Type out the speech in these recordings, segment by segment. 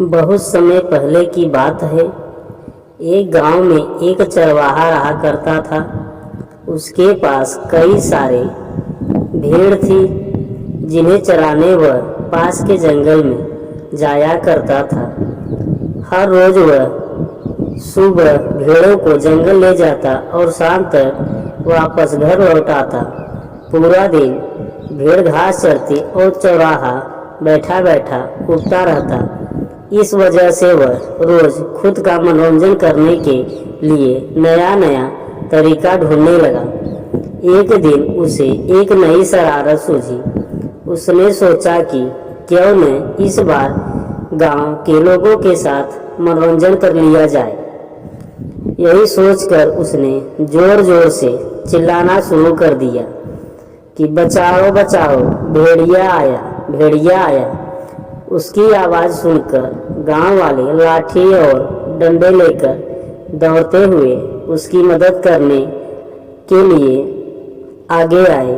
बहुत समय पहले की बात है। एक गांव में एक चरवाहा रहा करता था। उसके पास कई सारे भेड़ थी जिन्हें चराने वह पास के जंगल में जाया करता था। हर रोज वह सुबह भेड़ों को जंगल ले जाता और शाम तक वापस घर लौट आता। पूरा दिन भेड़ घास चरती और चौराहा बैठा बैठा उठता रहता। इस वजह से वह रोज खुद का मनोरंजन करने के लिए नया नया तरीका ढूंढने लगा। एक दिन उसे एक नई शरारत सूझी। उसने सोचा कि क्यों न इस बार गांव के लोगों के साथ मनोरंजन कर लिया जाए। यही सोचकर उसने जोर जोर से चिल्लाना शुरू कर दिया कि बचाओ बचाओ, भेड़िया आया, भेड़िया आया। उसकी आवाज़ सुनकर गांव वाले लाठी और डंडे लेकर दौड़ते हुए उसकी मदद करने के लिए आगे आए।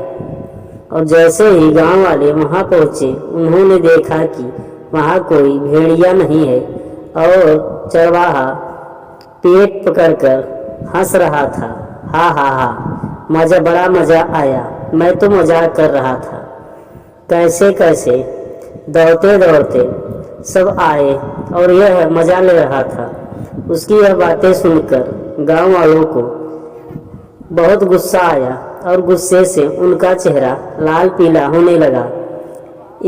और जैसे ही गांव वाले वहां पहुंचे, उन्होंने देखा कि वहां कोई भेड़िया नहीं है और चरवाहा पेट पकड़कर हंस रहा था। हा हा हा, बड़ा मजा आया, मैं तो मजाक कर रहा था। कैसे कैसे दौड़ते दौड़ते सब आए और यह मजा ले रहा था। उसकी यह बातें सुनकर गांव वालों को बहुत गुस्सा आया और गुस्से से उनका चेहरा लाल पीला होने लगा।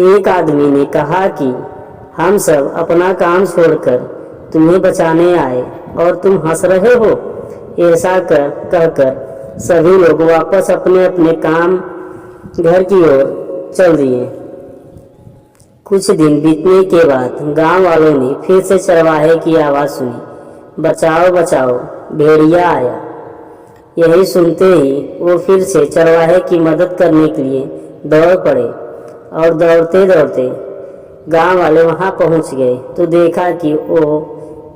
एक आदमी ने कहा कि हम सब अपना काम छोड़कर तुम्हें बचाने आए और तुम हंस रहे हो। ऐसा कहकर सभी लोग वापस अपने अपने काम घर की ओर चल दिए। कुछ दिन बीतने के बाद गांव वालों ने फिर से चरवाहे की आवाज़ सुनी, बचाओ बचाओ, भेड़िया आया। यही सुनते ही वो फिर से चरवाहे की मदद करने के लिए दौड़ पड़े और दौड़ते दौड़ते गांव वाले वहां पहुंच गए तो देखा कि वो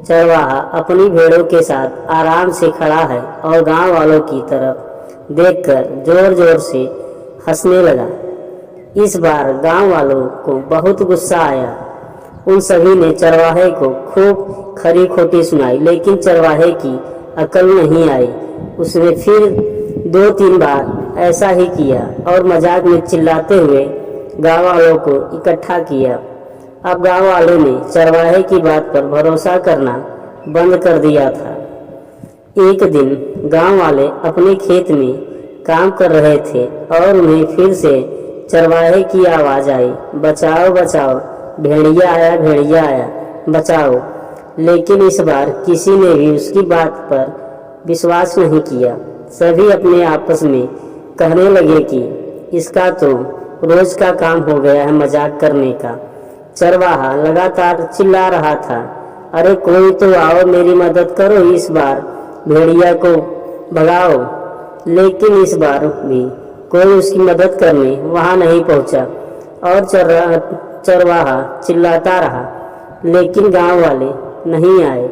चरवाहा अपनी भेड़ों के साथ आराम से खड़ा है और गांव वालों की तरफ देखकर जोर जोर से हंसने लगा। इस बार गांव वालों को बहुत गुस्सा आया। उन सभी ने चरवाहे को खूब खरी खोटी सुनाई, लेकिन चरवाहे की अकल नहीं आई। उसने फिर 2-3 बार ऐसा ही किया और मजाक में चिल्लाते हुए गांव वालों को इकट्ठा किया। अब गांव वालों ने चरवाहे की बात पर भरोसा करना बंद कर दिया था। एक दिन गांव वाले अपने खेत में काम कर रहे थे और उन्हें फिर से चरवाहे की आवाज़ आई, बचाओ बचाओ, भेड़िया आया, भेड़िया आया, बचाओ। लेकिन इस बार किसी ने भी उसकी बात पर विश्वास नहीं किया। सभी अपने आपस में कहने लगे कि इसका तो रोज का काम हो गया है मजाक करने का। चरवाहा लगातार चिल्ला रहा था, अरे कोई तो आओ, मेरी मदद करो, इस बार भेड़िया को भगाओ। लेकिन इस बार भी कोई उसकी मदद करने वहां नहीं पहुंचा और चरवाहा चिल्लाता रहा, लेकिन गांव वाले नहीं आए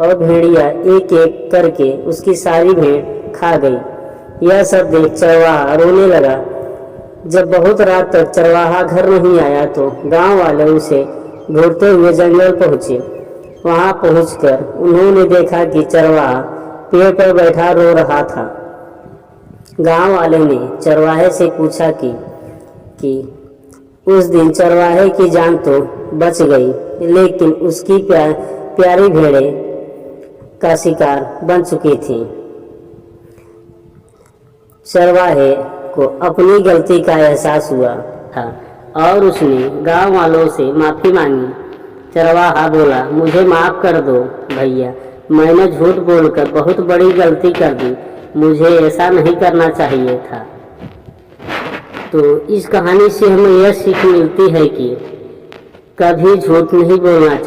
और भेड़िया एक एक करके उसकी सारी भेड़ खा गई। यह सब देख चरवाहा रोने लगा। जब बहुत रात तक चरवाहा घर नहीं आया तो गांव वाले उसे ढूंढते हुए जंगल पहुंचे। वहां पहुंचकर उन्होंने देखा कि चरवाहा पेड़ पर बैठा रो रहा था। गांव वाले ने चरवाहे से पूछा कि उस दिन चरवाहे की जान तो बच गई, लेकिन उसकी प्यारी भेड़ें का शिकार बन चुकी थी। चरवाहे को अपनी गलती का एहसास हुआ था और उसने गांव वालों से माफ़ी मांगी। चरवाहा बोला, मुझे माफ़ कर दो भैया, मैंने झूठ बोलकर बहुत बड़ी गलती कर दी, मुझे ऐसा नहीं करना चाहिए था। तो इस कहानी से हमें यह सीख मिलती है कि कभी झूठ नहीं बोलना चाहिए।